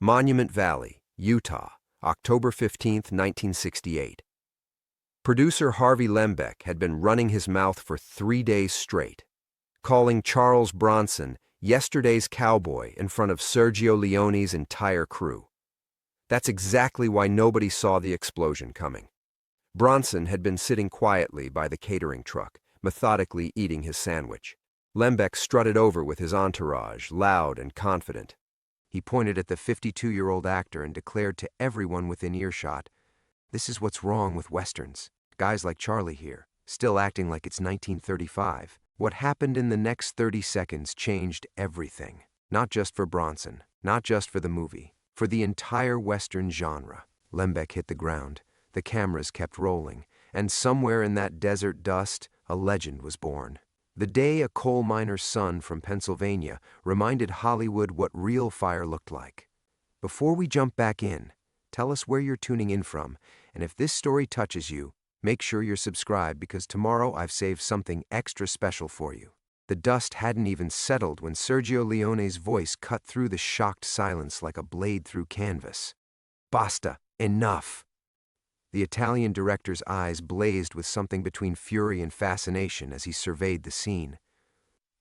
Monument Valley, Utah, October 15, 1968. Producer Harvey Lembeck had been running his mouth for 3 days straight, calling Charles Bronson yesterday's cowboy in front of Sergio Leone's entire crew. That's exactly why nobody saw the explosion coming. Bronson had been sitting quietly by the catering truck, methodically eating his sandwich. Lembeck strutted over with his entourage, loud and confident. He pointed at the 52-year-old actor and declared to everyone within earshot, "This is what's wrong with Westerns. Guys like Charlie here, still acting like it's 1935. What happened in the next 30 seconds changed everything. Not just for Bronson, not just for the movie, for the entire Western genre." Lembeck hit the ground. The cameras kept rolling, and somewhere in that desert dust, a legend was born. The day a coal miner's son from Pennsylvania reminded Hollywood what real fire looked like. Before we jump back in, tell us where you're tuning in from, and if this story touches you, make sure you're subscribed because tomorrow I've saved something extra special for you. The dust hadn't even settled when Sergio Leone's voice cut through the shocked silence like a blade through canvas. "Basta! Enough!" The Italian director's eyes blazed with something between fury and fascination as he surveyed the scene.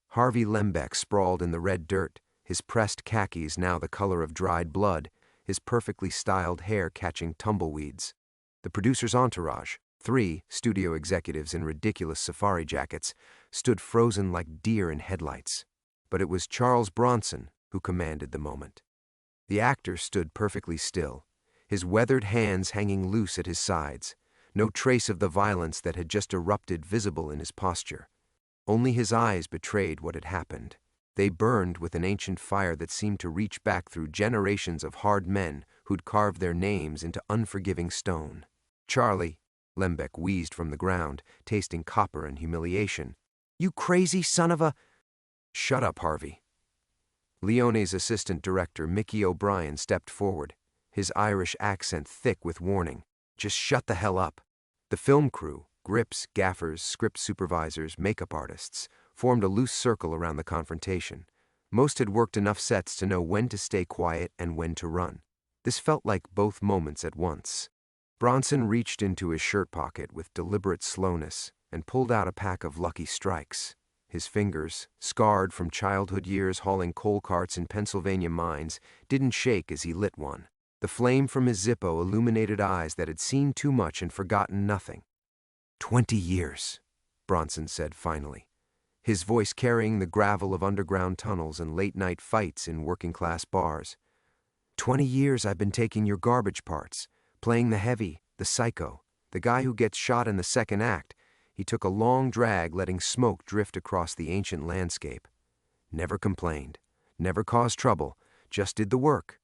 Harvey Lembeck sprawled in the red dirt, his pressed khakis now the color of dried blood, his perfectly styled hair catching tumbleweeds. The producer's entourage, 3 studio executives in ridiculous safari jackets, stood frozen like deer in headlights. But it was Charles Bronson who commanded the moment. The actor stood perfectly still, his weathered hands hanging loose at his sides, no trace of the violence that had just erupted visible in his posture. Only his eyes betrayed what had happened. They burned with an ancient fire that seemed to reach back through generations of hard men who'd carved their names into unforgiving stone. "Charlie," Lembeck wheezed from the ground, tasting copper and humiliation. "You crazy son of a—" "Shut up, Harvey." Leone's assistant director, Mickey O'Brien, stepped forward, his Irish accent thick with warning. "Just shut the hell up." The film crew, grips, gaffers, script supervisors, makeup artists, formed a loose circle around the confrontation. Most had worked enough sets to know when to stay quiet and when to run. This felt like both moments at once. Bronson reached into his shirt pocket with deliberate slowness and pulled out a pack of Lucky Strikes. His fingers, scarred from childhood years hauling coal carts in Pennsylvania mines, didn't shake as he lit one. The flame from his Zippo illuminated eyes that had seen too much and forgotten nothing. 20 years, Bronson said finally, his voice carrying the gravel of underground tunnels and late-night fights in working-class bars. 20 years I've been taking your garbage parts, playing the heavy, the psycho, the guy who gets shot in the second act. He took a long drag, letting smoke drift across the ancient landscape. Never complained, never caused trouble, just did the work.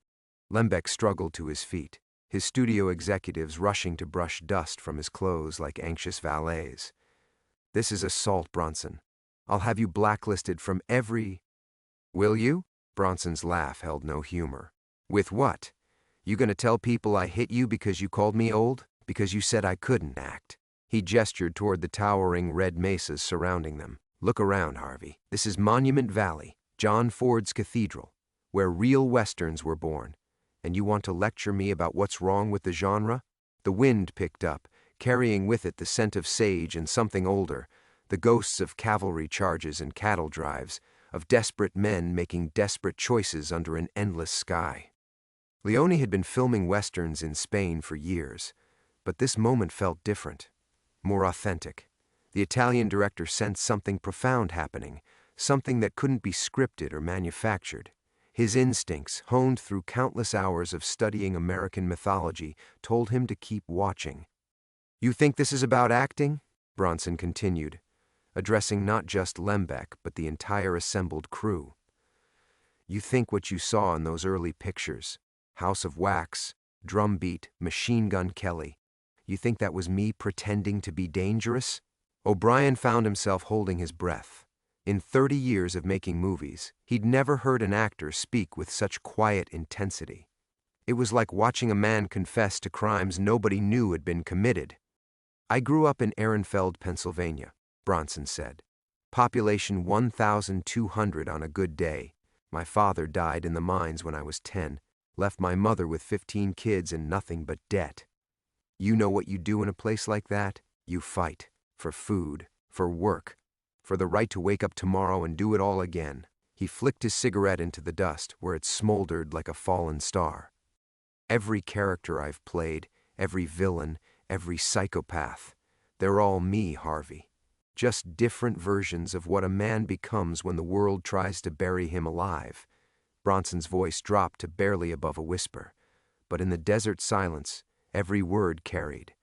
Lembeck struggled to his feet, his studio executives rushing to brush dust from his clothes like anxious valets. "This is assault, Bronson. I'll have you blacklisted from every—" "Will you?" Bronson's laugh held no humor. "With what? You gonna tell people I hit you because you called me old? Because you said I couldn't act?" He gestured toward the towering red mesas surrounding them. "Look around, Harvey. This is Monument Valley, John Ford's cathedral, where real Westerns were born. And you want to lecture me about what's wrong with the genre?" The wind picked up, carrying with it the scent of sage and something older, the ghosts of cavalry charges and cattle drives, of desperate men making desperate choices under an endless sky. Leone had been filming Westerns in Spain for years, but this moment felt different, more authentic. The Italian director sensed something profound happening, something that couldn't be scripted or manufactured. His instincts, honed through countless hours of studying American mythology, told him to keep watching. "You think this is about acting?" Bronson continued, addressing not just Lembeck but the entire assembled crew. "You think what you saw in those early pictures, House of Wax, Drumbeat, Machine Gun Kelly, you think that was me pretending to be dangerous?" O'Brien found himself holding his breath. In 30 years of making movies, he'd never heard an actor speak with such quiet intensity. It was like watching a man confess to crimes nobody knew had been committed. "I grew up in Ehrenfeld, Pennsylvania," Bronson said. "Population 1,200 on a good day. My father died in the mines when I was 10. Left my mother with 15 kids and nothing but debt. You know what you do in a place like that? You fight. For food, for work, for the right to wake up tomorrow and do it all again. He flicked his cigarette into the dust where it smoldered like a fallen star. Every character I've played, every villain, every psychopath, they're all me, Harvey. Just different versions of what a man becomes when the world tries to bury him alive. Bronson's voice dropped to barely above a whisper, but in the desert silence, every word carried.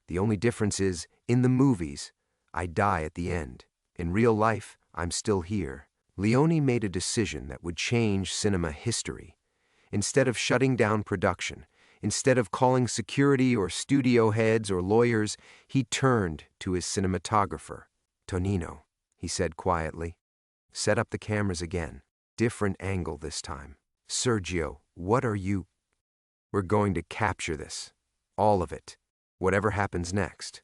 The only difference is, in the movies, I die at the end. In real life, I'm still here. Leone made a decision that would change cinema history. Instead of shutting down production, instead of calling security or studio heads or lawyers, he turned to his cinematographer. "Tonino," he said quietly, "set up the cameras again. Different angle this time. Sergio, what are you? We're going to capture this. All of it. Whatever happens next."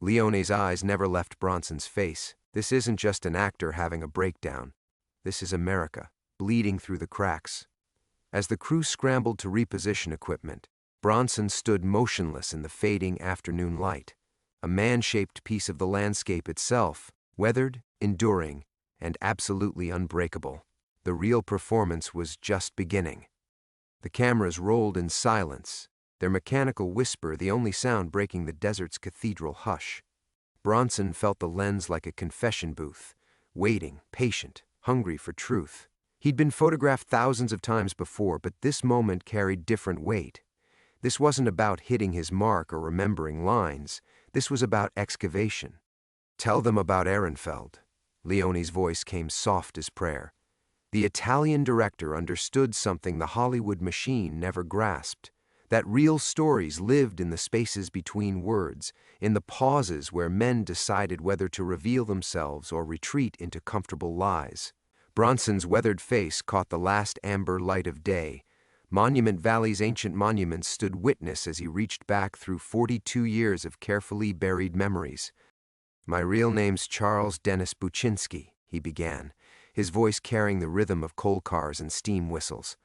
Leone's eyes never left Bronson's face. This isn't just an actor having a breakdown. This is America, bleeding through the cracks. As the crew scrambled to reposition equipment, Bronson stood motionless in the fading afternoon light, a man-shaped piece of the landscape itself, weathered, enduring, and absolutely unbreakable. The real performance was just beginning. The cameras rolled in silence, their mechanical whisper the only sound breaking the desert's cathedral hush. Bronson felt the lens like a confession booth, waiting, patient, hungry for truth. He'd been photographed thousands of times before, but this moment carried different weight. This wasn't about hitting his mark or remembering lines. This was about excavation. "Tell them about Ehrenfeld." Leone's voice came soft as prayer. The Italian director understood something the Hollywood machine never grasped. That real stories lived in the spaces between words, in the pauses where men decided whether to reveal themselves or retreat into comfortable lies. Bronson's weathered face caught the last amber light of day. Monument Valley's ancient monuments stood witness as he reached back through 42 years of carefully buried memories. "My real name's Charles Dennis Buczynski," he began, his voice carrying the rhythm of coal cars and steam whistles.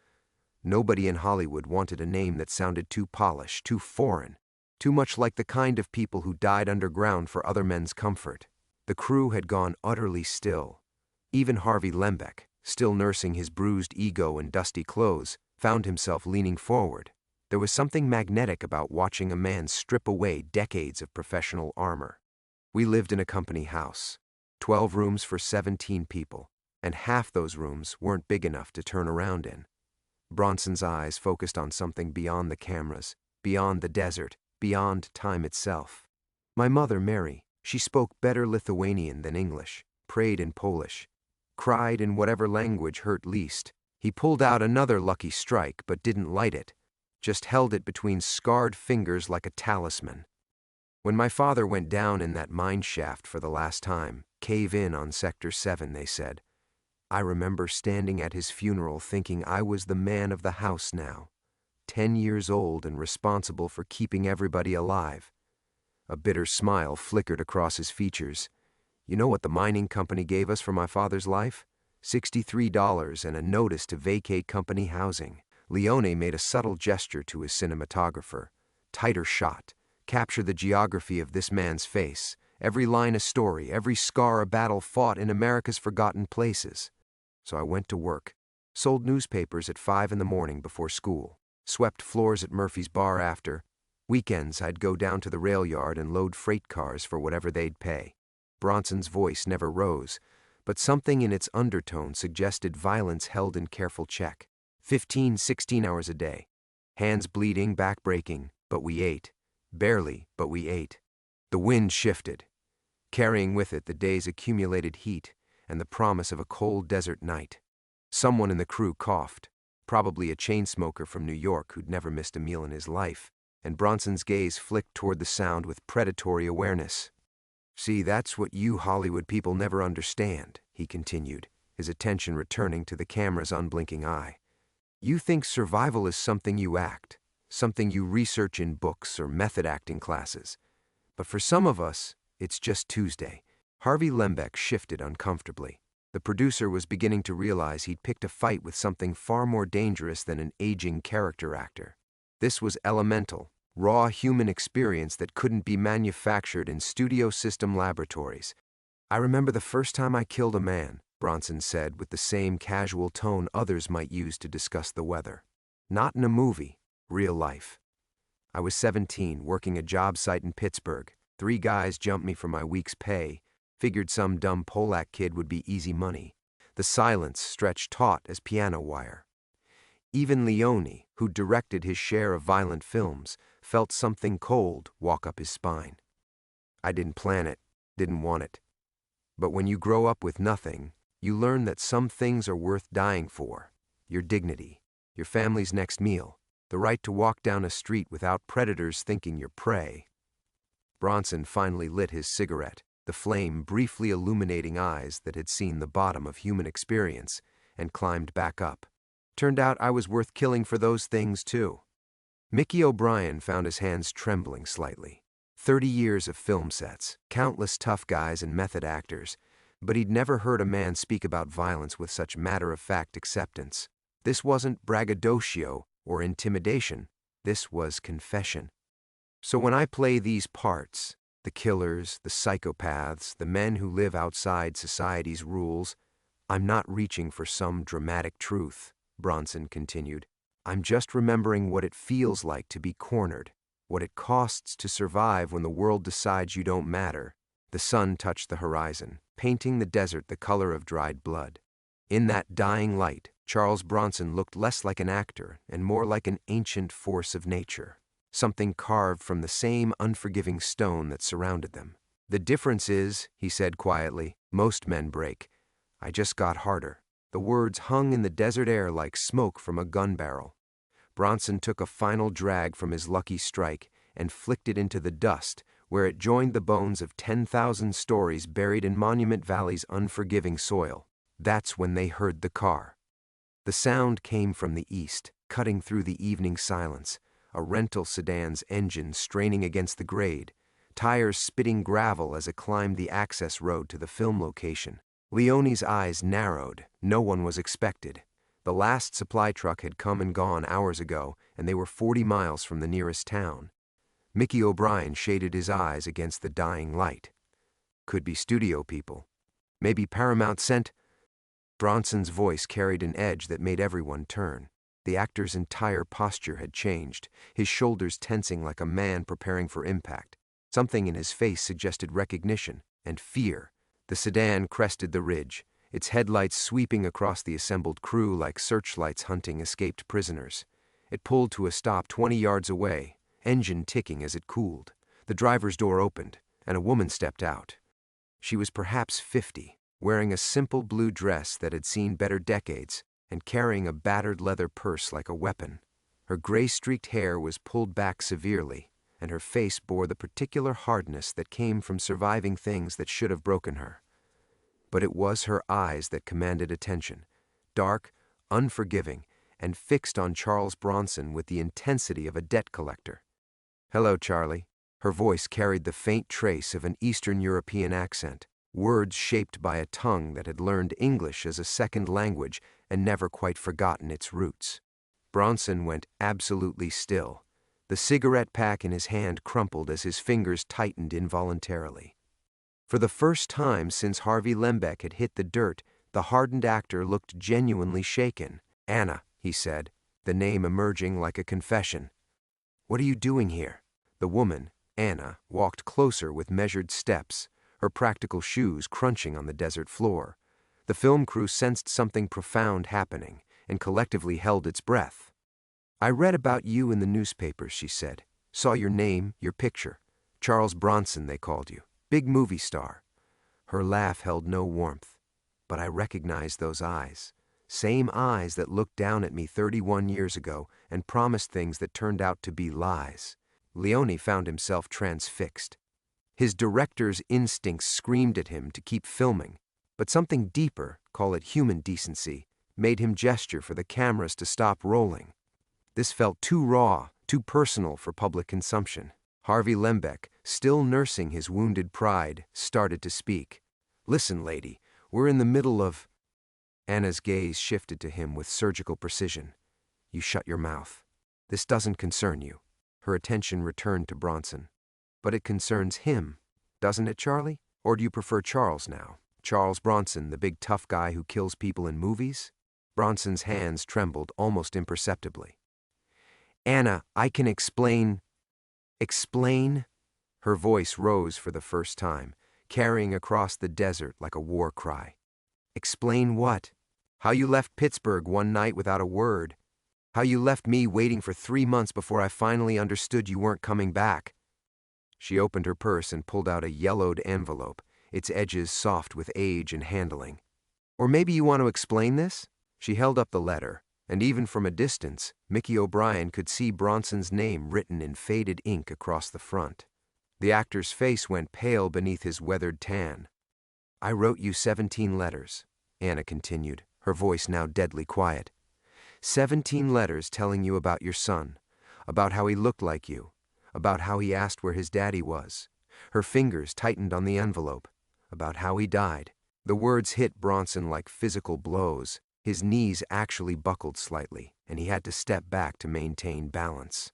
Nobody in Hollywood wanted a name that sounded too polished, too foreign, too much like the kind of people who died underground for other men's comfort. The crew had gone utterly still. Even Harvey Lembeck, still nursing his bruised ego and dusty clothes, found himself leaning forward. There was something magnetic about watching a man strip away decades of professional armor. We lived in a company house, 12 rooms for 17 people, and half those rooms weren't big enough to turn around in. Bronson's eyes focused on something beyond the cameras, beyond the desert, beyond time itself. "My mother, Mary, she spoke better Lithuanian than English, prayed in Polish, cried in whatever language hurt least." He pulled out another lucky strike but didn't light it, just held it between scarred fingers like a talisman. "When my father went down in that mine shaft for the last time, cave in on Sector 7, they said, I remember standing at his funeral thinking I was the man of the house now, 10 years old and responsible for keeping everybody alive." A bitter smile flickered across his features. "You know what the mining company gave us for my father's life? $63 and a notice to vacate company housing." Leone made a subtle gesture to his cinematographer. "Tighter shot. Capture the geography of this man's face. Every line a story, every scar a battle fought in America's forgotten places." So I went to work, sold newspapers at 5 in the morning before school, swept floors at Murphy's bar after. Weekends I'd go down to the rail yard and load freight cars for whatever they'd pay. Bronson's voice never rose, but something in its undertone suggested violence held in careful check. 15, 16 hours a day. Hands bleeding, back breaking, but we ate. Barely, but we ate. The wind shifted, carrying with it the day's accumulated heat and the promise of a cold desert night. Someone in the crew coughed, probably a chain smoker from New York who'd never missed a meal in his life, and Bronson's gaze flicked toward the sound with predatory awareness. "See, that's what you Hollywood people never understand," he continued, his attention returning to the camera's unblinking eye. "You think survival is something you act, something you research in books or method acting classes. But for some of us, it's just Tuesday." Harvey Lembeck shifted uncomfortably. The producer was beginning to realize he'd picked a fight with something far more dangerous than an aging character actor. This was elemental, raw human experience that couldn't be manufactured in studio system laboratories. "I remember the first time I killed a man," Bronson said with the same casual tone others might use to discuss the weather. "Not in a movie, real life. I was 17, working a job site in Pittsburgh. 3 guys jumped me for my week's pay. Figured some dumb Polack kid would be easy money." The silence stretched taut as piano wire. Even Leone, who directed his share of violent films, felt something cold walk up his spine. "I didn't plan it, didn't want it. But when you grow up with nothing, you learn that some things are worth dying for. Your dignity, your family's next meal, the right to walk down a street without predators thinking you're prey." Bronson finally lit his cigarette, the flame briefly illuminating eyes that had seen the bottom of human experience, and climbed back up. "Turned out I was worth killing for those things, too." Mickey O'Brien found his hands trembling slightly. 30 years of film sets, countless tough guys and method actors, but he'd never heard a man speak about violence with such matter-of-fact acceptance. This wasn't braggadocio or intimidation. This was confession. "So when I play these parts, the killers, the psychopaths, the men who live outside society's rules, I'm not reaching for some dramatic truth," Bronson continued. "I'm just remembering what it feels like to be cornered, what it costs to survive when the world decides you don't matter." The sun touched the horizon, painting the desert the color of dried blood. In that dying light, Charles Bronson looked less like an actor and more like an ancient force of nature, something carved from the same unforgiving stone that surrounded them. "The difference is," he said quietly, "most men break. I just got harder." The words hung in the desert air like smoke from a gun barrel. Bronson took a final drag from his lucky strike and flicked it into the dust, where it joined the bones of 10,000 stories buried in Monument Valley's unforgiving soil. That's when they heard the car. The sound came from the east, cutting through the evening silence, a rental sedan's engine straining against the grade, tires spitting gravel as it climbed the access road to the film location. Leone's eyes narrowed. No one was expected. The last supply truck had come and gone hours ago, and they were 40 miles from the nearest town. Mickey O'Brien shaded his eyes against the dying light. Could be studio people. Maybe Paramount sent... Bronson's voice carried an edge that made everyone turn. The actor's entire posture had changed, his shoulders tensing like a man preparing for impact. Something in his face suggested recognition and fear. The sedan crested the ridge, its headlights sweeping across the assembled crew like searchlights hunting escaped prisoners. It pulled to a stop 20 yards away, engine ticking as it cooled. The driver's door opened, and a woman stepped out. She was perhaps 50, wearing a simple blue dress that had seen better decades, and carrying a battered leather purse like a weapon. Her gray-streaked hair was pulled back severely, and her face bore the particular hardness that came from surviving things that should have broken her. But it was her eyes that commanded attention, dark, unforgiving, and fixed on Charles Bronson with the intensity of a debt collector. "Hello, Charlie." Her voice carried the faint trace of an Eastern European accent, words shaped by a tongue that had learned English as a second language and never quite forgotten its roots. Bronson went absolutely still. The cigarette pack in his hand crumpled as his fingers tightened involuntarily. For the first time since Harvey Lembeck had hit the dirt, the hardened actor looked genuinely shaken. "Anna," he said, the name emerging like a confession. "What are you doing here?" The woman, Anna, walked closer with measured steps, her practical shoes crunching on the desert floor. The film crew sensed something profound happening and collectively held its breath. "I read about you in the newspapers," she said. "Saw your name, your picture. Charles Bronson, they called you. Big movie star." Her laugh held no warmth, but I recognized those eyes. Same eyes that looked down at me 31 years ago and promised things that turned out to be lies. Leone found himself transfixed. His director's instincts screamed at him to keep filming, but something deeper, call it human decency, made him gesture for the cameras to stop rolling. This felt too raw, too personal for public consumption. Harvey Lembeck, still nursing his wounded pride, started to speak. "Listen, lady, We're in the middle of... Anna's gaze shifted to him with surgical precision. You shut your mouth. This doesn't concern you. Her attention returned to Bronson. But it concerns him, doesn't it, Charlie? Or do you prefer Charles now? Charles Bronson, the big tough guy who kills people in movies? Bronson's hands trembled almost imperceptibly. Anna, I can explain... Explain? Her voice rose for the first time, carrying across the desert like a war cry. Explain what? How you left Pittsburgh one night without a word. How you left me waiting for 3 months before I finally understood you weren't coming back. She opened her purse and pulled out a yellowed envelope, its edges soft with age and handling. Or maybe you want to explain this? She held up the letter, and even from a distance, Mickey O'Brien could see Bronson's name written in faded ink across the front. The actor's face went pale beneath his weathered tan. I wrote you 17 letters, Anna continued, her voice now deadly quiet. 17 letters telling you about your son, about how he looked like you, about how he asked where his daddy was. Her fingers tightened on the envelope, about how he died. The words hit Bronson like physical blows. His knees actually buckled slightly, and he had to step back to maintain balance.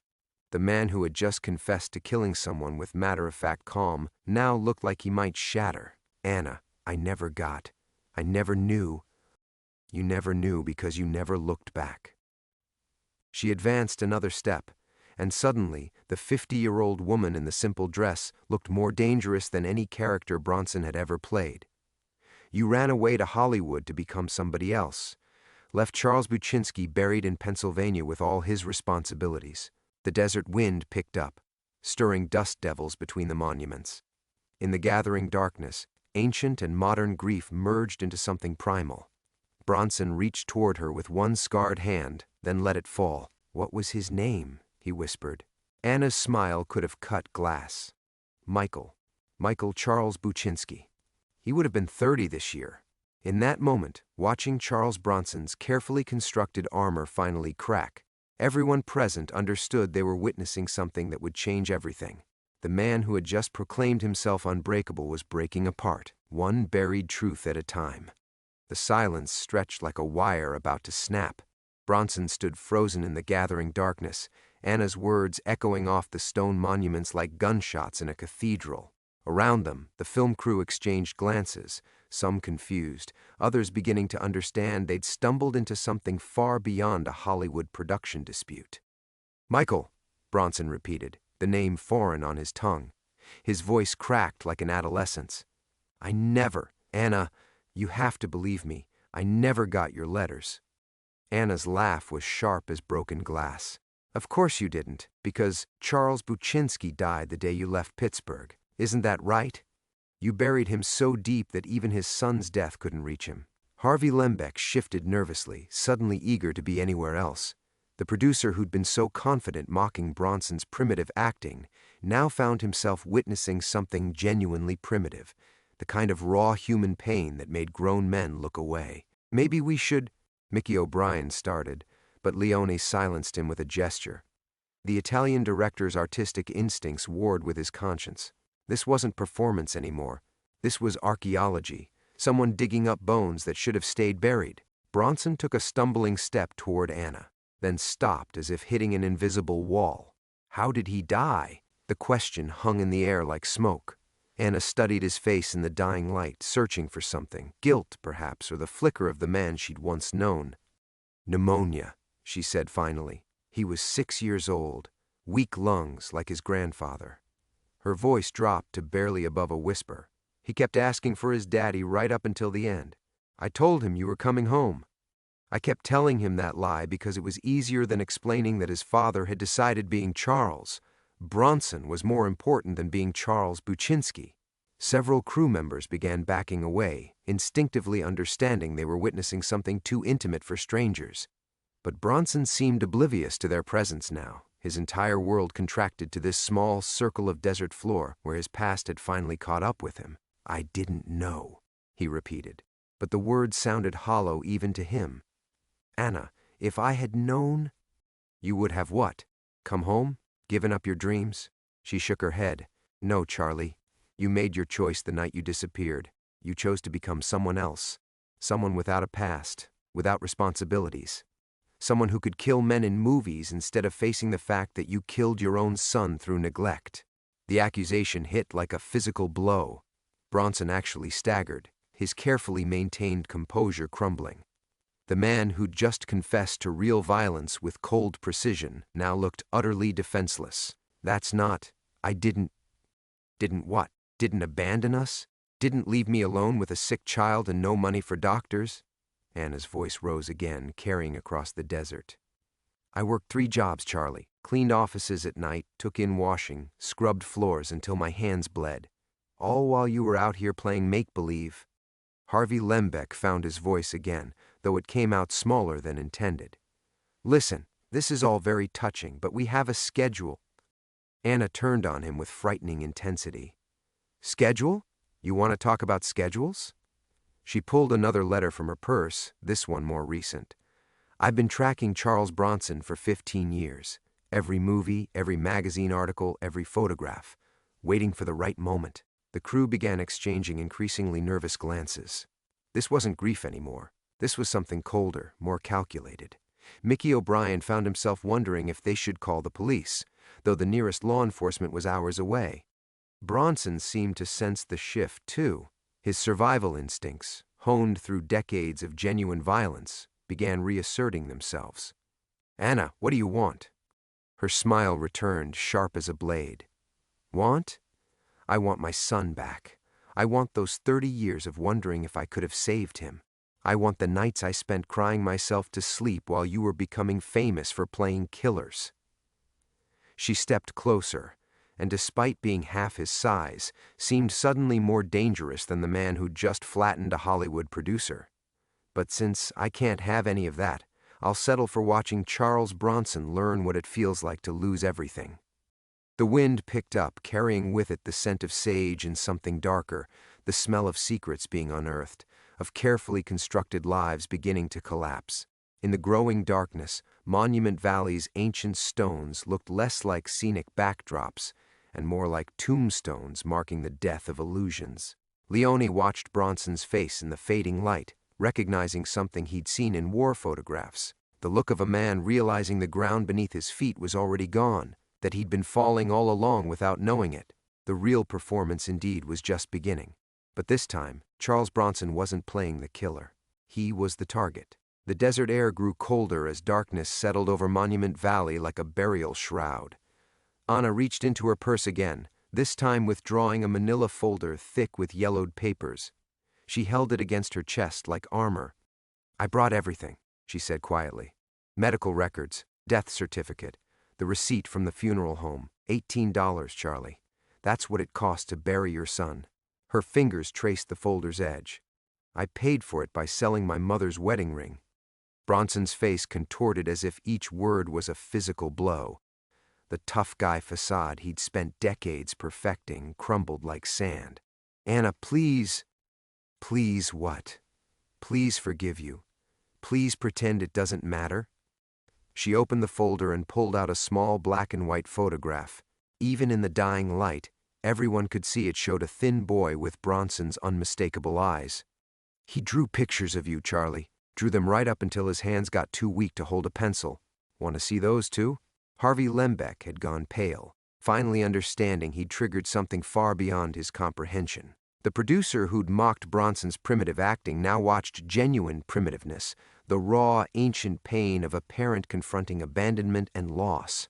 The man who had just confessed to killing someone with matter-of-fact calm now looked like he might shatter. Anna, I never knew. You never knew because you never looked back. She advanced another step, and suddenly the 50-year-old woman in the simple dress looked more dangerous than any character Bronson had ever played. You ran away to Hollywood to become somebody else, left Charles Buczynski buried in Pennsylvania with all his responsibilities. The desert wind picked up, stirring dust devils between the monuments. In the gathering darkness, ancient and modern grief merged into something primal. Bronson reached toward her with one scarred hand, then let it fall. What was his name? He whispered. Anna's smile could have cut glass. Michael Charles Buczynski. He would have been 30 this year. In that moment, watching Charles Bronson's carefully constructed armor finally crack, everyone present understood they were witnessing something that would change everything. The man who had just proclaimed himself unbreakable was breaking apart, one buried truth at a time. The silence stretched like a wire about to snap. Bronson stood frozen in the gathering darkness, Anna's words echoing off the stone monuments like gunshots in a cathedral. Around them, the film crew exchanged glances, some confused, others beginning to understand they'd stumbled into something far beyond a Hollywood production dispute. Michael, Bronson repeated, the name foreign on his tongue. His voice cracked like an adolescent's. Anna, you have to believe me, I never got your letters. Anna's laugh was sharp as broken glass. Of course you didn't, because Charles Buczynski died the day you left Pittsburgh. Isn't that right? You buried him so deep that even his son's death couldn't reach him. Harvey Lembeck shifted nervously, suddenly eager to be anywhere else. The producer who'd been so confident mocking Bronson's primitive acting now found himself witnessing something genuinely primitive, the kind of raw human pain that made grown men look away. Maybe we should... Mickey O'Brien started, but Leone silenced him with a gesture. The Italian director's artistic instincts warred with his conscience. This wasn't performance anymore. This was archaeology, someone digging up bones that should have stayed buried. Bronson took a stumbling step toward Anna, then stopped as if hitting an invisible wall. How did he die? The question hung in the air like smoke. Anna studied his face in the dying light, searching for something, guilt perhaps, or the flicker of the man she'd once known. Pneumonia, she said finally. He was 6 years old, weak lungs like his grandfather. Her voice dropped to barely above a whisper. He kept asking for his daddy right up until the end. I told him you were coming home. I kept telling him that lie because it was easier than explaining that his father had decided being Charles Bronson was more important than being Charles Buczynski. Several crew members began backing away, instinctively understanding they were witnessing something too intimate for strangers. But Bronson seemed oblivious to their presence now. His entire world contracted to this small circle of desert floor where his past had finally caught up with him. I didn't know, he repeated, but the words sounded hollow even to him. Anna, if I had known... You would have what? Come home? Given up your dreams? She shook her head. No, Charlie. You made your choice the night you disappeared. You chose to become someone else. Someone without a past, without responsibilities. Someone who could kill men in movies instead of facing the fact that you killed your own son through neglect. The accusation hit like a physical blow. Bronson actually staggered, his carefully maintained composure crumbling. The man who'd just confessed to real violence with cold precision now looked utterly defenseless. That's not, I didn't what? Didn't abandon us? Didn't leave me alone with a sick child and no money for doctors? Anna's voice rose again, carrying across the desert. I worked 3 jobs, Charlie. Cleaned offices at night, took in washing, scrubbed floors until my hands bled. All while you were out here playing make-believe. Harvey Lembeck found his voice again, though it came out smaller than intended. Listen, this is all very touching, but we have a schedule. Anna turned on him with frightening intensity. Schedule? You want to talk about schedules? She pulled another letter from her purse, this one more recent. I've been tracking Charles Bronson for 15 years. Every movie, every magazine article, every photograph. Waiting for the right moment. The crew began exchanging increasingly nervous glances. This wasn't grief anymore. This was something colder, more calculated. Mickey O'Brien found himself wondering if they should call the police, though the nearest law enforcement was hours away. Bronson seemed to sense the shift, too. His survival instincts, honed through decades of genuine violence, began reasserting themselves. Anna, what do you want? Her smile returned, sharp as a blade. Want? I want my son back. I want those 30 years of wondering if I could have saved him. I want the nights I spent crying myself to sleep while you were becoming famous for playing killers. She stepped closer, and despite being half his size, seemed suddenly more dangerous than the man who'd just flattened a Hollywood producer. But since I can't have any of that, I'll settle for watching Charles Bronson learn what it feels like to lose everything. The wind picked up, carrying with it the scent of sage and something darker, the smell of secrets being unearthed, of carefully constructed lives beginning to collapse. In the growing darkness, Monument Valley's ancient stones looked less like scenic backdrops and more like tombstones marking the death of illusions. Leone watched Bronson's face in the fading light, recognizing something he'd seen in war photographs, the look of a man realizing the ground beneath his feet was already gone, that he'd been falling all along without knowing it. The real performance indeed was just beginning. But this time, Charles Bronson wasn't playing the killer. He was the target. The desert air grew colder as darkness settled over Monument Valley like a burial shroud. Anna reached into her purse again, this time withdrawing a manila folder thick with yellowed papers. She held it against her chest like armor. I brought everything, she said quietly. Medical records, death certificate, the receipt from the funeral home, $18, Charlie. That's what it cost to bury your son. Her fingers traced the folder's edge. I paid for it by selling my mother's wedding ring. Bronson's face contorted as if each word was a physical blow. The tough guy facade he'd spent decades perfecting crumbled like sand. Anna, please. Please what? Please forgive you. Please pretend it doesn't matter. She opened the folder and pulled out a small black and white photograph. Even in the dying light, everyone could see it showed a thin boy with Bronson's unmistakable eyes. He drew pictures of you, Charlie. Drew them right up until his hands got too weak to hold a pencil. Want to see those too? Harvey Lembeck had gone pale, finally understanding he'd triggered something far beyond his comprehension. The producer who'd mocked Bronson's primitive acting now watched genuine primitiveness, the raw, ancient pain of a parent confronting abandonment and loss.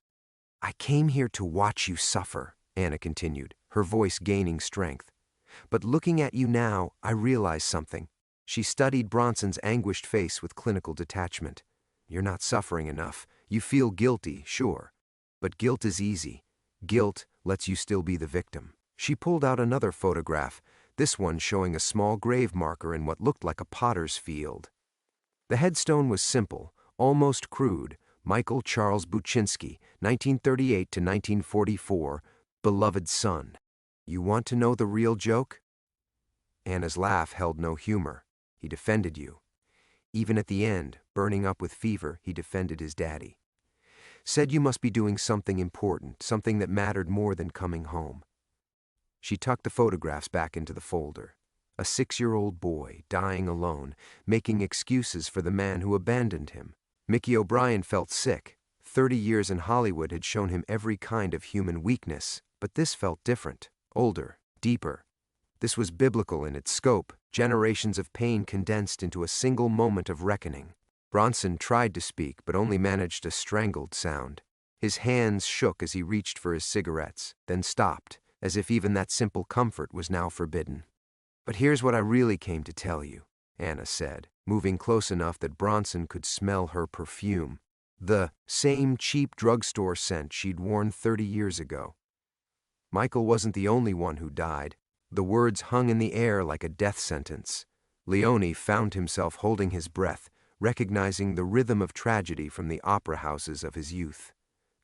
I came here to watch you suffer, Anna continued, her voice gaining strength. But looking at you now, I realize something. She studied Bronson's anguished face with clinical detachment. You're not suffering enough. You feel guilty, sure. But guilt is easy. Guilt lets you still be the victim. She pulled out another photograph, this one showing a small grave marker in what looked like a potter's field. The headstone was simple, almost crude. Michael Charles Buczynski, 1938 to 1944, beloved son. You want to know the real joke? Anna's laugh held no humor. He defended you. Even at the end, burning up with fever, he defended his daddy. Said you must be doing something important, something that mattered more than coming home. She tucked the photographs back into the folder. A 6-year-old boy, dying alone, making excuses for the man who abandoned him. Mickey O'Brien felt sick. 30 years in Hollywood had shown him every kind of human weakness, but this felt different, older, deeper. This was biblical in its scope, generations of pain condensed into a single moment of reckoning. Bronson tried to speak, but only managed a strangled sound. His hands shook as he reached for his cigarettes, then stopped, as if even that simple comfort was now forbidden. "But here's what I really came to tell you," Anna said, moving close enough that Bronson could smell her perfume. The same cheap drugstore scent she'd worn 30 years ago. Michael wasn't the only one who died. The words hung in the air like a death sentence. Leone found himself holding his breath, recognizing the rhythm of tragedy from the opera houses of his youth.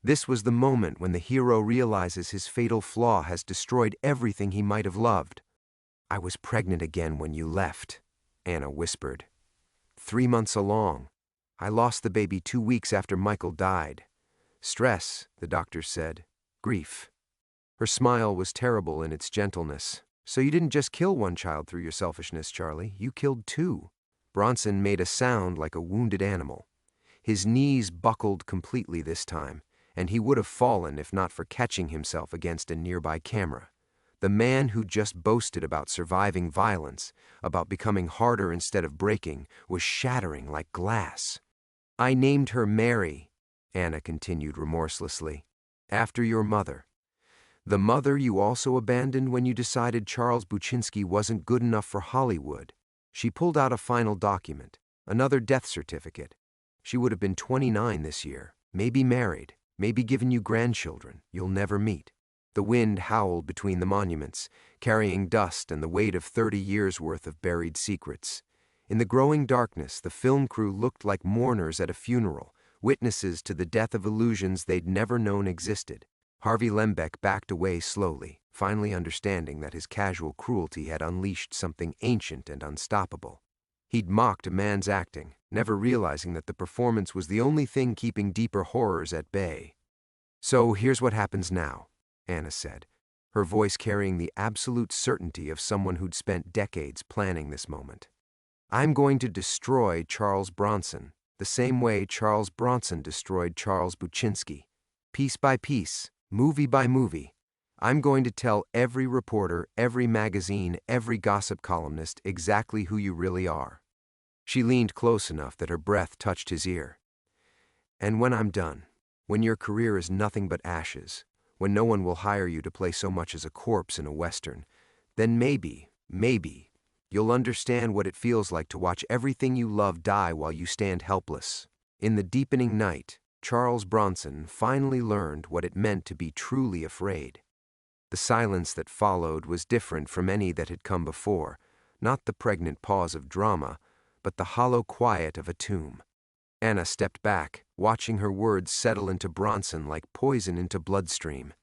This was the moment when the hero realizes his fatal flaw has destroyed everything he might have loved. "I was pregnant again when you left," Anna whispered. 3 months along. I lost the baby 2 weeks after Michael died. Stress, the doctor said. Grief. Her smile was terrible in its gentleness. "So you didn't just kill one child through your selfishness, Charlie. You killed 2. Bronson made a sound like a wounded animal. His knees buckled completely this time, and he would have fallen if not for catching himself against a nearby camera. The man who just boasted about surviving violence, about becoming harder instead of breaking, was shattering like glass. "I named her Mary," Anna continued remorselessly, "after your mother. The mother you also abandoned when you decided Charles Buczynski wasn't good enough for Hollywood." She pulled out a final document, another death certificate. She would have been 29 this year, maybe married, maybe given you grandchildren you'll never meet. The wind howled between the monuments, carrying dust and the weight of 30 years' worth of buried secrets. In the growing darkness, the film crew looked like mourners at a funeral, witnesses to the death of illusions they'd never known existed. Harvey Lembeck backed away slowly, finally understanding that his casual cruelty had unleashed something ancient and unstoppable. He'd mocked a man's acting, never realizing that the performance was the only thing keeping deeper horrors at bay. "So here's what happens now," Anna said, her voice carrying the absolute certainty of someone who'd spent decades planning this moment. "I'm going to destroy Charles Bronson, the same way Charles Bronson destroyed Charles Buczynski. Piece by piece, movie by movie. I'm going to tell every reporter, every magazine, every gossip columnist exactly who you really are." She leaned close enough that her breath touched his ear. "And when I'm done, when your career is nothing but ashes, when no one will hire you to play so much as a corpse in a Western, then maybe, you'll understand what it feels like to watch everything you love die while you stand helpless." In the deepening night, Charles Bronson finally learned what it meant to be truly afraid. The silence that followed was different from any that had come before, not the pregnant pause of drama, but the hollow quiet of a tomb. Anna stepped back, watching her words settle into Bronson like poison into bloodstream.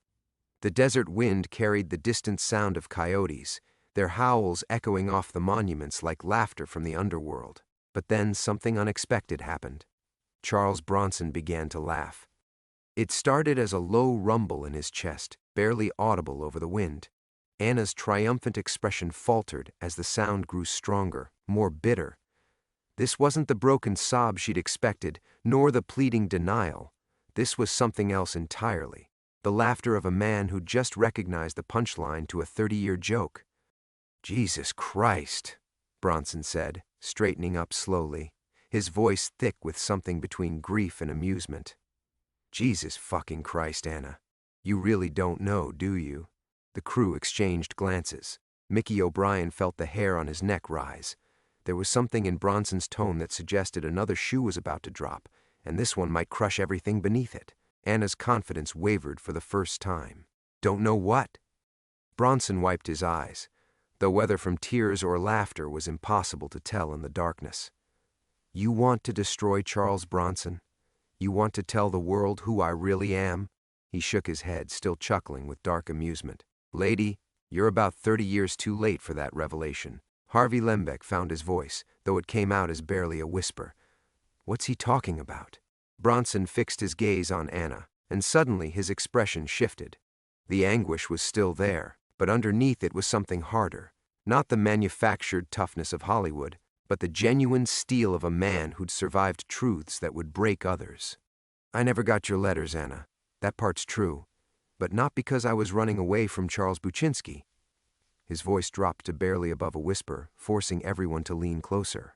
The desert wind carried the distant sound of coyotes, their howls echoing off the monuments like laughter from the underworld. But then something unexpected happened. Charles Bronson began to laugh. It started as a low rumble in his chest, barely audible over the wind. Anna's triumphant expression faltered as the sound grew stronger, more bitter. This wasn't the broken sob she'd expected, nor the pleading denial. This was something else entirely. The laughter of a man who just recognized the punchline to a 30-year joke. "Jesus Christ," Bronson said, straightening up slowly, his voice thick with something between grief and amusement. "Jesus fucking Christ, Anna. You really don't know, do you?" The crew exchanged glances. Mickey O'Brien felt the hair on his neck rise. There was something in Bronson's tone that suggested another shoe was about to drop, and this one might crush everything beneath it. Anna's confidence wavered for the first time. "Don't know what?" Bronson wiped his eyes, though whether from tears or laughter was impossible to tell in the darkness. "You want to destroy Charles Bronson? You want to tell the world who I really am?" He shook his head, still chuckling with dark amusement. "Lady, you're about 30 years too late for that revelation." Harvey Lembeck found his voice, though it came out as barely a whisper. "What's he talking about?" Bronson fixed his gaze on Anna, and suddenly his expression shifted. The anguish was still there, but underneath it was something harder, Not the manufactured toughness of Hollywood, but the genuine steel of a man who'd survived truths that would break others. I never got your letters, Anna. That part's true. But not because I was running away from Charles Buczynski. His voice dropped to barely above a whisper, forcing everyone to lean closer.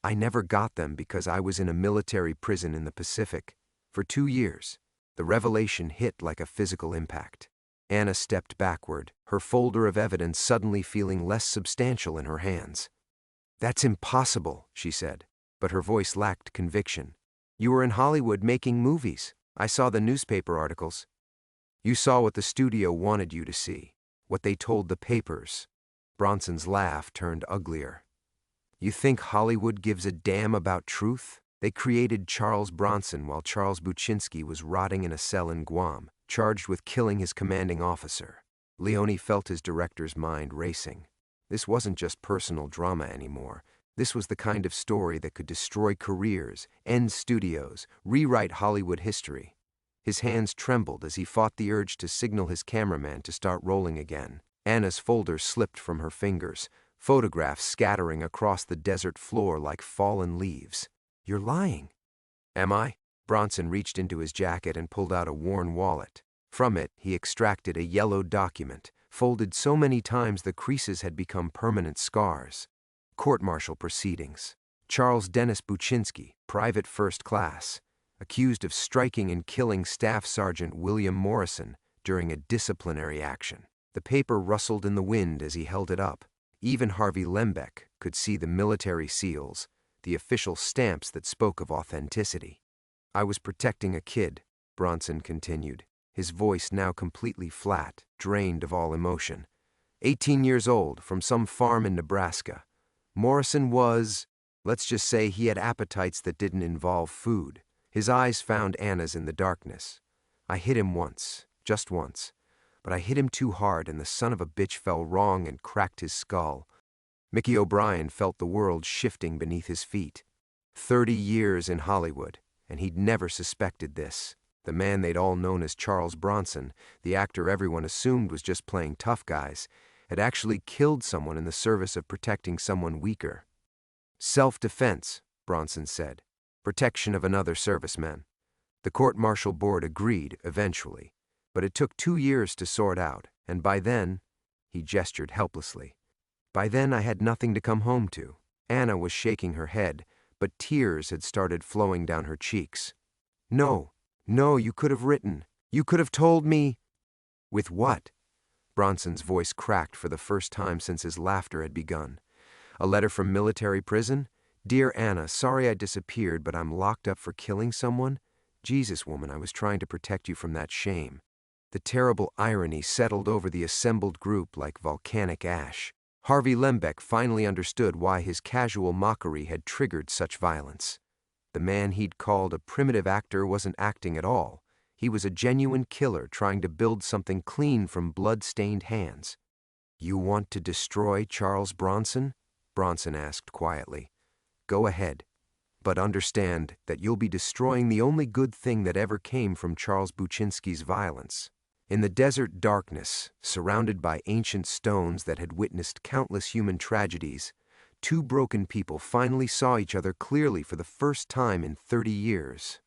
I never got them because I was in a military prison in the Pacific. For 2 years. The revelation hit like a physical impact. Anna stepped backward, her folder of evidence suddenly feeling less substantial in her hands. That's impossible, she said, but her voice lacked conviction. You were in Hollywood making movies. I saw the newspaper articles. You saw what the studio wanted you to see, what they told the papers. Bronson's laugh turned uglier. You think Hollywood gives a damn about truth? They created Charles Bronson while Charles Buczynski was rotting in a cell in Guam, charged with killing his commanding officer. Leone felt his director's mind racing. This wasn't just personal drama anymore. This was the kind of story that could destroy careers, end studios, rewrite Hollywood history. His hands trembled as he fought the urge to signal his cameraman to start rolling again. Anna's folder slipped from her fingers, photographs scattering across the desert floor like fallen leaves. You're lying. Am I? Bronson reached into his jacket and pulled out a worn wallet. From it, he extracted a yellow document, folded so many times the creases had become permanent scars. Court-martial proceedings. Charles Dennis Buczynski, private first class, accused of striking and killing Staff Sergeant William Morrison during a disciplinary action. The paper rustled in the wind as he held it up. Even Harvey Lembeck could see the military seals, the official stamps that spoke of authenticity. I was protecting a kid, Bronson continued, his voice now completely flat, drained of all emotion. 18 years old, from some farm in Nebraska. Morrison was, let's just say he had appetites that didn't involve food. His eyes found Anna's in the darkness. I hit him once, just once. But I hit him too hard and the son of a bitch fell wrong and cracked his skull. Mickey O'Brien felt the world shifting beneath his feet. 30 years in Hollywood, and he'd never suspected this. The man they'd all known as Charles Bronson, the actor everyone assumed was just playing tough guys, had actually killed someone in the service of protecting someone weaker. Self-defense, Bronson said. Protection of another serviceman. The court-martial board agreed, eventually. But it took 2 years to sort out, and by then, he gestured helplessly. By then I had nothing to come home to. Anna was shaking her head, but tears had started flowing down her cheeks. No, you could have written. You could have told me. With what? Bronson's voice cracked for the first time since his laughter had begun. A letter from military prison? Dear Anna, sorry I disappeared, but I'm locked up for killing someone? Jesus, woman, I was trying to protect you from that shame. The terrible irony settled over the assembled group like volcanic ash. Harvey Lembeck finally understood why his casual mockery had triggered such violence. The man he'd called a primitive actor wasn't acting at all. He was a genuine killer trying to build something clean from blood-stained hands. You want to destroy Charles Bronson? Bronson asked quietly. Go ahead, but understand that you'll be destroying the only good thing that ever came from Charles Buczynski's violence. In the desert darkness, surrounded by ancient stones that had witnessed countless human tragedies, two broken people finally saw each other clearly for the first time in 30 years.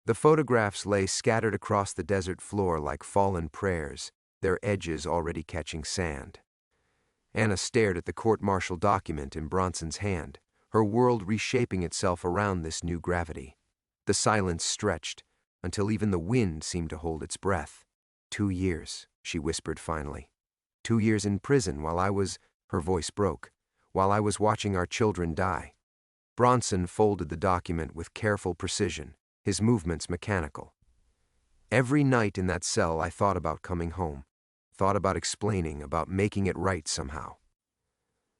The photographs lay scattered across the desert floor like fallen prayers, their edges already catching sand. Anna stared at the court-martial document in Bronson's hand, her world reshaping itself around this new gravity. The silence stretched, until even the wind seemed to hold its breath. 2 years, she whispered finally. 2 years in prison while I was, her voice broke, while I was watching our children die. Bronson folded the document with careful precision, his movements mechanical. Every night in that cell I thought about coming home, thought about explaining, about making it right somehow.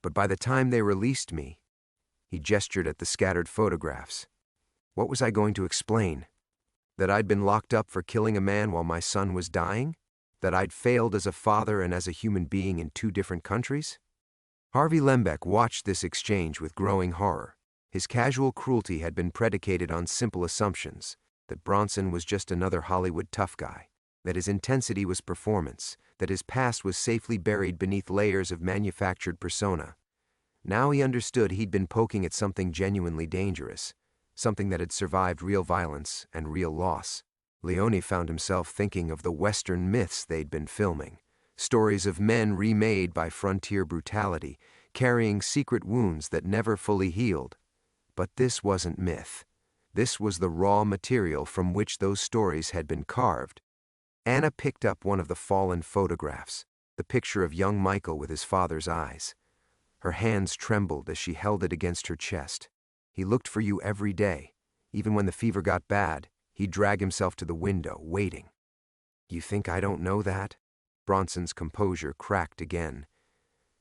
But by the time they released me, he gestured at the scattered photographs. What was I going to explain? That I'd been locked up for killing a man while my son was dying? That I'd failed as a father and as a human being in 2 different countries? Harvey Lembeck watched this exchange with growing horror. His casual cruelty had been predicated on simple assumptions, that Bronson was just another Hollywood tough guy, that his intensity was performance, that his past was safely buried beneath layers of manufactured persona. Now he understood he'd been poking at something genuinely dangerous, something that had survived real violence and real loss. Leone found himself thinking of the Western myths they'd been filming, stories of men remade by frontier brutality, carrying secret wounds that never fully healed. But this wasn't myth. This was the raw material from which those stories had been carved. Anna picked up one of the fallen photographs, the picture of young Michael with his father's eyes. Her hands trembled as she held it against her chest. He looked for you every day. Even when the fever got bad, he'd drag himself to the window, waiting. You think I don't know that? Bronson's composure cracked again.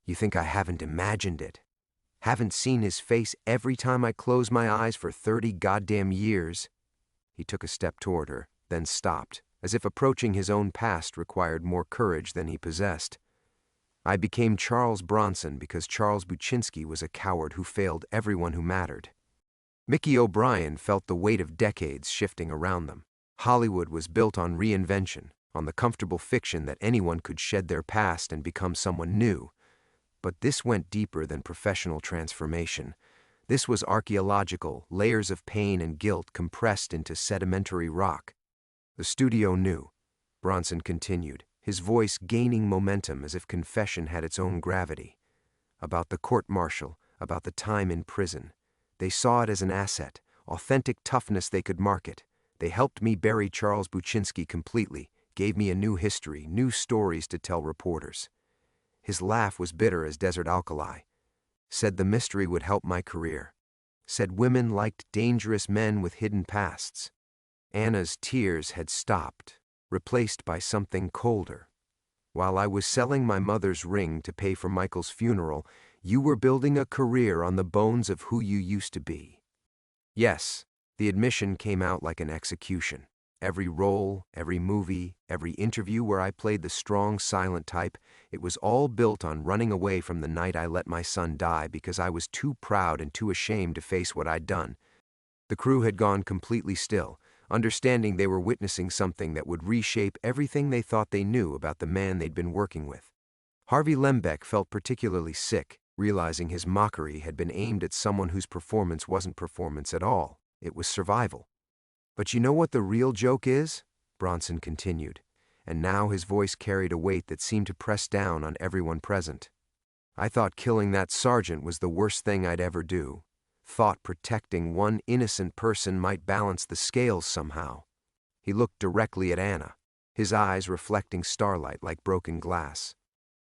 You think I haven't imagined it? Haven't seen his face every time I close my eyes for 30 goddamn years? He took a step toward her, then stopped, as if approaching his own past required more courage than he possessed. I became Charles Bronson because Charles Buczynski was a coward who failed everyone who mattered. Mickey O'Brien felt the weight of decades shifting around them. Hollywood was built on reinvention, on the comfortable fiction that anyone could shed their past and become someone new. But this went deeper than professional transformation. This was archaeological, layers of pain and guilt compressed into sedimentary rock. The studio knew. Bronson continued, his voice gaining momentum as if confession had its own gravity. About the court-martial, about the time in prison. They saw it as an asset, authentic toughness they could market. They helped me bury Charles Buczynski completely, gave me a new history, new stories to tell reporters. His laugh was bitter as desert alkali. Said the mystery would help my career. Said women liked dangerous men with hidden pasts. Anna's tears had stopped, replaced by something colder. While I was selling my mother's ring to pay for Michael's funeral, you were building a career on the bones of who you used to be. Yes, the admission came out like an execution. Every role, every movie, every interview where I played the strong, silent type, it was all built on running away from the night I let my son die because I was too proud and too ashamed to face what I'd done. The crew had gone completely still, understanding they were witnessing something that would reshape everything they thought they knew about the man they'd been working with. Harvey Lembeck felt particularly sick, realizing his mockery had been aimed at someone whose performance wasn't performance at all. It was survival. But you know what the real joke is? Bronson continued, and now his voice carried a weight that seemed to press down on everyone present. I thought killing that sergeant was the worst thing I'd ever do. Thought protecting one innocent person might balance the scales somehow. He looked directly at Anna, his eyes reflecting starlight like broken glass.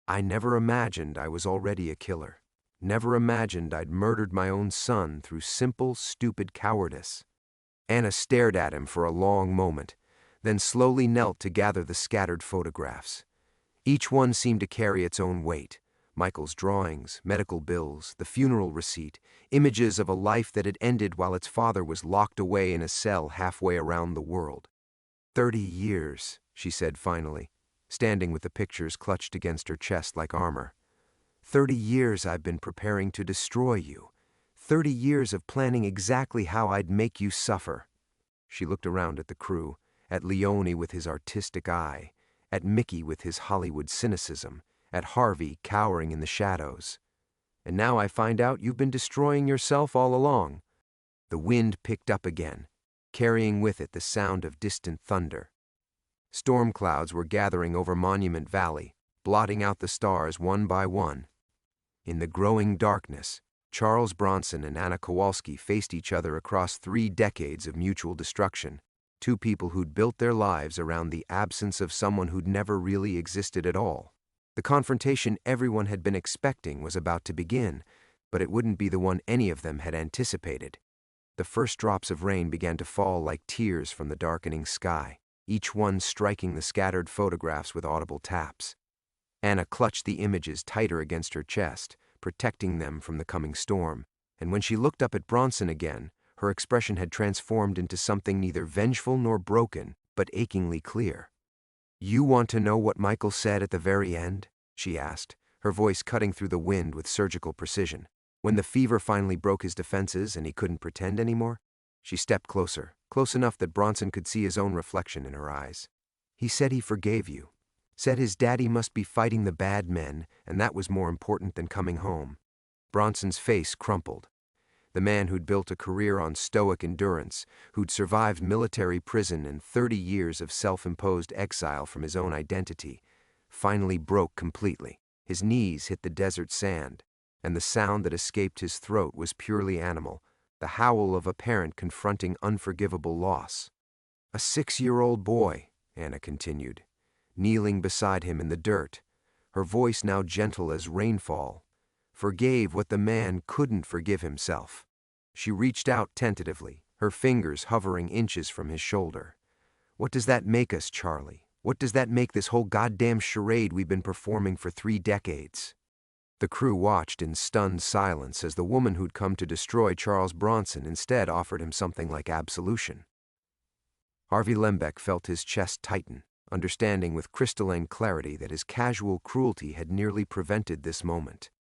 I never imagined I was already a killer. Never imagined I'd murdered my own son through simple, stupid cowardice. Anna stared at him for a long moment, then slowly knelt to gather the scattered photographs. Each one seemed to carry its own weight. Michael's drawings, medical bills, the funeral receipt, images of a life that had ended while its father was locked away in a cell halfway around the world. 30 years, she said finally, standing with the pictures clutched against her chest like armor. 30 years I've been preparing to destroy you. 30 years of planning exactly how I'd make you suffer. She looked around at the crew, at Leone with his artistic eye, at Mickey with his Hollywood cynicism, at Harvey cowering in the shadows. And now I find out you've been destroying yourself all along. The wind picked up again, carrying with it the sound of distant thunder. Storm clouds were gathering over Monument Valley, blotting out the stars one by one. In the growing darkness, Charles Bronson and Anna Kowalski faced each other across 3 decades of mutual destruction, 2 people who'd built their lives around the absence of someone who'd never really existed at all. The confrontation everyone had been expecting was about to begin, but it wouldn't be the one any of them had anticipated. The first drops of rain began to fall like tears from the darkening sky, each one striking the scattered photographs with audible taps. Anna clutched the images tighter against her chest, protecting them from the coming storm, and when she looked up at Bronson again, her expression had transformed into something neither vengeful nor broken, but achingly clear. You want to know what Michael said at the very end? She asked, her voice cutting through the wind with surgical precision. When the fever finally broke his defenses and he couldn't pretend anymore, she stepped closer, close enough that Bronson could see his own reflection in her eyes. He said he forgave you. Said his daddy must be fighting the bad men, and that was more important than coming home. Bronson's face crumpled. The man who'd built a career on stoic endurance, who'd survived military prison and 30 years of self-imposed exile from his own identity, finally broke completely. His knees hit the desert sand, and the sound that escaped his throat was purely animal, the howl of a parent confronting unforgivable loss. "A 6-year-old boy," Anna continued, kneeling beside him in the dirt, her voice now gentle as rainfall, forgave what the man couldn't forgive himself. She reached out tentatively, her fingers hovering inches from his shoulder. "What does that make us, Charlie? What does that make this whole goddamn charade we've been performing for 3 decades?" The crew watched in stunned silence as the woman who'd come to destroy Charles Bronson instead offered him something like absolution. Harvey Lembeck felt his chest tighten, understanding with crystalline clarity that his casual cruelty had nearly prevented this moment.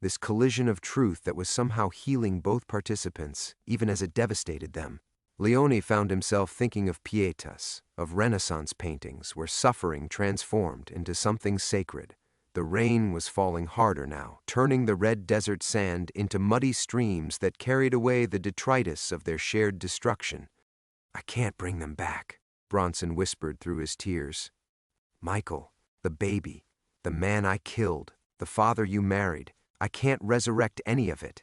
This collision of truth that was somehow healing both participants, even as it devastated them. Leone found himself thinking of Pietas, of Renaissance paintings where suffering transformed into something sacred. The rain was falling harder now, turning the red desert sand into muddy streams that carried away the detritus of their shared destruction. "I can't bring them back," Bronson whispered through his tears. "Michael, the baby, the man I killed, the father you married, I can't resurrect any of it."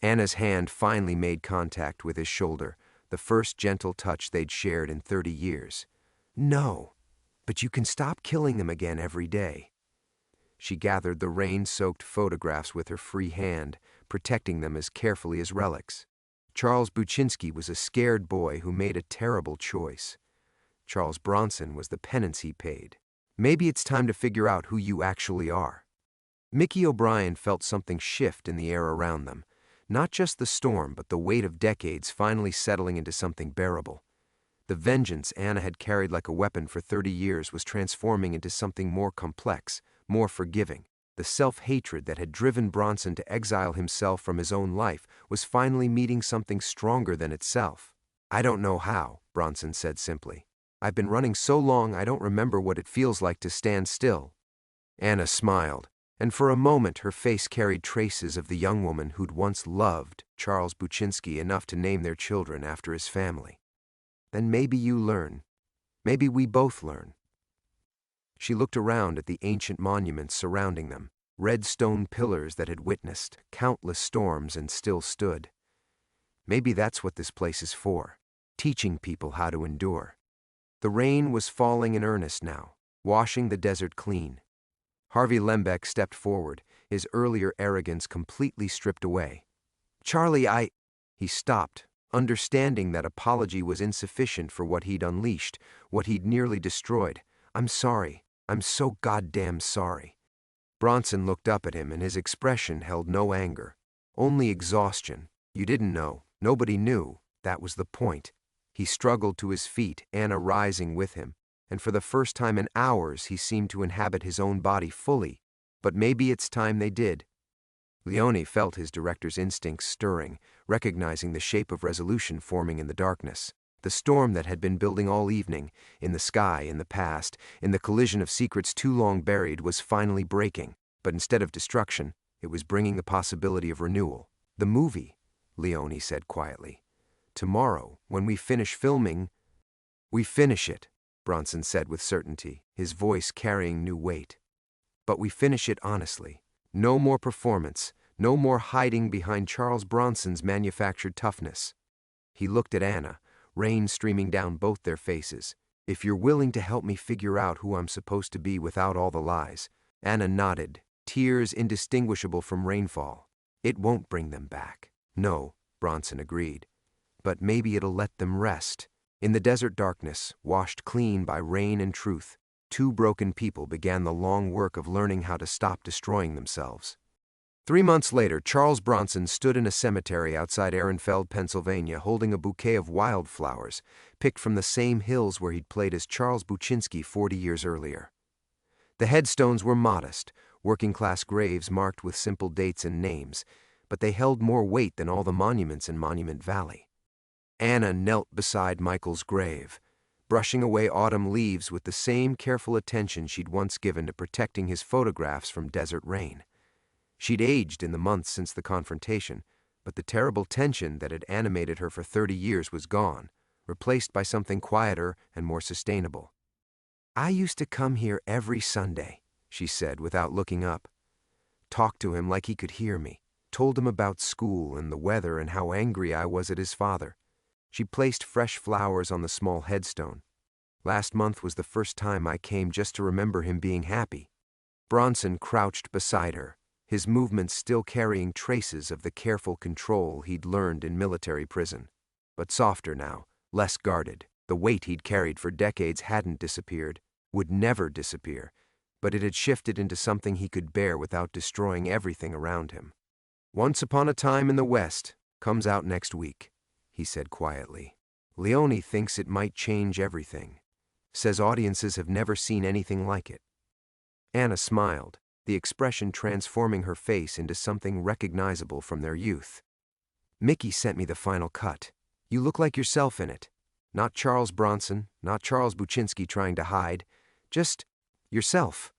Anna's hand finally made contact with his shoulder, the first gentle touch they'd shared in 30 years. "No, but you can stop killing them again every day." She gathered the rain-soaked photographs with her free hand, protecting them as carefully as relics. Charles Buczynski was a scared boy who made a terrible choice. Charles Bronson was the penance he paid. Maybe it's time to figure out who you actually are. Mickey O'Brien felt something shift in the air around them. Not just the storm, but the weight of decades finally settling into something bearable. The vengeance Anna had carried like a weapon for 30 years was transforming into something more complex, more forgiving. The self-hatred that had driven Bronson to exile himself from his own life was finally meeting something stronger than itself. "I don't know how," Bronson said simply. "I've been running so long I don't remember what it feels like to stand still." Anna smiled, and for a moment her face carried traces of the young woman who'd once loved Charles Buczynski enough to name their children after his family. "Then maybe you learn. Maybe we both learn." She looked around at the ancient monuments surrounding them, red stone pillars that had witnessed countless storms and still stood. Maybe that's what this place is for, teaching people how to endure. The rain was falling in earnest now, washing the desert clean. Harvey Lembeck stepped forward, his earlier arrogance completely stripped away. "Charlie, He stopped, understanding that apology was insufficient for what he'd unleashed, what he'd nearly destroyed. "I'm sorry. I'm so goddamn sorry." Bronson looked up at him and his expression held no anger, only exhaustion. "You didn't know. Nobody knew. That was the point." He struggled to his feet, Anna rising with him, and for the first time in hours he seemed to inhabit his own body fully. But maybe it's time they did. Leone felt his director's instincts stirring, recognizing the shape of resolution forming in the darkness. The storm that had been building all evening, in the sky, in the past, in the collision of secrets too long buried, was finally breaking. But instead of destruction, it was bringing the possibility of renewal. "The movie," Leone said quietly. "Tomorrow, when we finish filming—" "We finish it," Bronson said with certainty, his voice carrying new weight. "But we finish it honestly. No more performance, no more hiding behind Charles Bronson's manufactured toughness." He looked at Anna, rain streaming down both their faces. "If you're willing to help me figure out who I'm supposed to be without all the lies." Anna nodded, tears indistinguishable from rainfall. "It won't bring them back." "No," Bronson agreed. "But maybe it'll let them rest." In the desert darkness, washed clean by rain and truth, 2 broken people began the long work of learning how to stop destroying themselves. 3 months later, Charles Bronson stood in a cemetery outside Ehrenfeld, Pennsylvania, holding a bouquet of wildflowers, picked from the same hills where he'd played as Charles Buczynski 40 years earlier. The headstones were modest, working-class graves marked with simple dates and names, but they held more weight than all the monuments in Monument Valley. Anna knelt beside Michael's grave, brushing away autumn leaves with the same careful attention she'd once given to protecting his photographs from desert rain. She'd aged in the months since the confrontation, but the terrible tension that had animated her for 30 years was gone, replaced by something quieter and more sustainable. "I used to come here every Sunday," she said without looking up. "Talked to him like he could hear me, told him about school and the weather and how angry I was at his father." She placed fresh flowers on the small headstone. "Last month was the first time I came just to remember him being happy." Bronson crouched beside her, his movements still carrying traces of the careful control he'd learned in military prison. But softer now, less guarded. The weight he'd carried for decades hadn't disappeared, would never disappear, but it had shifted into something he could bear without destroying everything around him. "Once Upon a Time in the West comes out next week," he said quietly. "Leone thinks it might change everything. Says audiences have never seen anything like it." Anna smiled, the expression transforming her face into something recognizable from their youth. "Mickey sent me the final cut. You look like yourself in it. Not Charles Bronson, not Charles Buczynski trying to hide. Just yourself."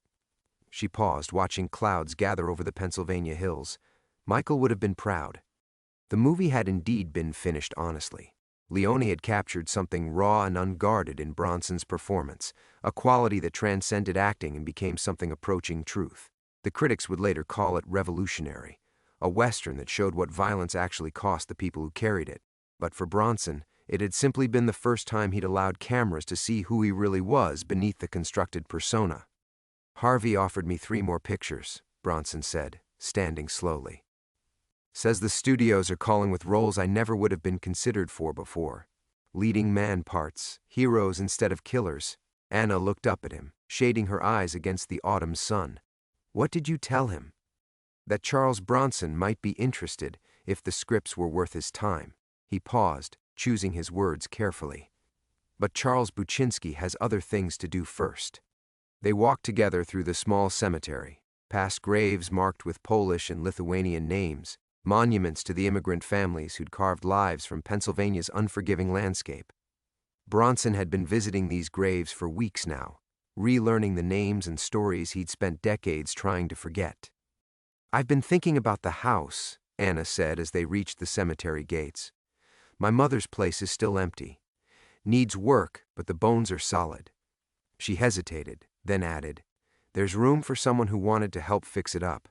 She paused, watching clouds gather over the Pennsylvania hills. Michael would have been proud. The movie had indeed been finished honestly. Leone had captured something raw and unguarded in Bronson's performance, a quality that transcended acting and became something approaching truth. The critics would later call it revolutionary, a Western that showed what violence actually cost the people who carried it. But for Bronson, it had simply been the first time he'd allowed cameras to see who he really was beneath the constructed persona. "Harvey offered me 3 more pictures," Bronson said, standing slowly. "Says the studios are calling with roles I never would have been considered for before. Leading man parts, heroes instead of killers." Anna looked up at him, shading her eyes against the autumn sun. "What did you tell him?" "That Charles Bronson might be interested if the scripts were worth his time." He paused, choosing his words carefully. "But Charles Buczynski has other things to do first." They walked together through the small cemetery, past graves marked with Polish and Lithuanian names, monuments to the immigrant families who'd carved lives from Pennsylvania's unforgiving landscape. Bronson had been visiting these graves for weeks now, relearning the names and stories he'd spent decades trying to forget. "I've been thinking about the house," Anna said as they reached the cemetery gates. "My mother's place is still empty. Needs work, but the bones are solid." She hesitated, then added, "There's room for someone who wanted to help fix it up.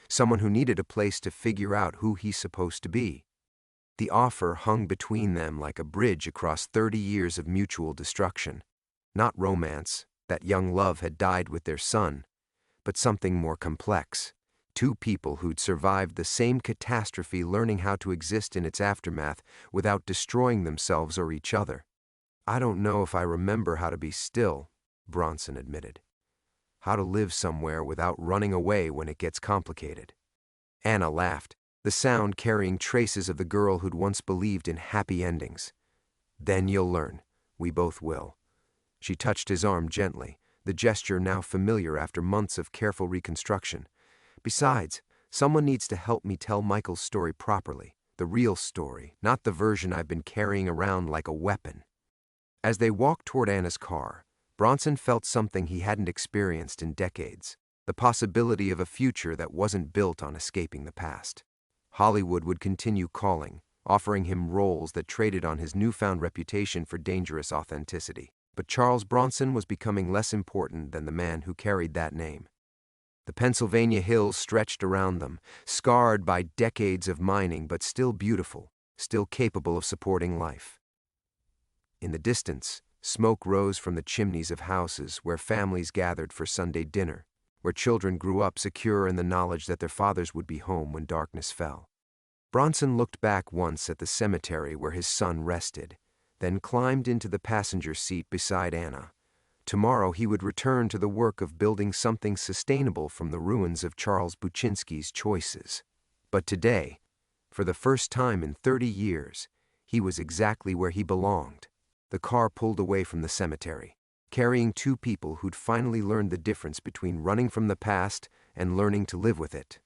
Someone who needed a place to figure out who he's supposed to be." The offer hung between them like a bridge across 30 years of mutual destruction. Not romance, that young love had died with their son, but something more complex. 2 people who'd survived the same catastrophe learning how to exist in its aftermath without destroying themselves or each other. "I don't know if I remember how to be still," Bronson admitted. "How to live somewhere without running away when it gets complicated." Anna laughed, the sound carrying traces of the girl who'd once believed in happy endings. "Then you'll learn. We both will." She touched his arm gently, the gesture now familiar after months of careful reconstruction. "Besides, someone needs to help me tell Michael's story properly, the real story, not the version I've been carrying around like a weapon." As they walked toward Anna's car, Bronson felt something he hadn't experienced in decades, the possibility of a future that wasn't built on escaping the past. Hollywood would continue calling, offering him roles that traded on his newfound reputation for dangerous authenticity. But Charles Bronson was becoming less important than the man who carried that name. The Pennsylvania hills stretched around them, scarred by decades of mining but still beautiful, still capable of supporting life. In the distance, smoke rose from the chimneys of houses where families gathered for Sunday dinner, where children grew up secure in the knowledge that their fathers would be home when darkness fell. Bronson looked back once at the cemetery where his son rested, then climbed into the passenger seat beside Anna. Tomorrow he would return to the work of building something sustainable from the ruins of Charles Buczynski's choices. But today, for the first time in 30 years, he was exactly where he belonged. The car pulled away from the cemetery, carrying 2 people who'd finally learned the difference between running from the past and learning to live with it.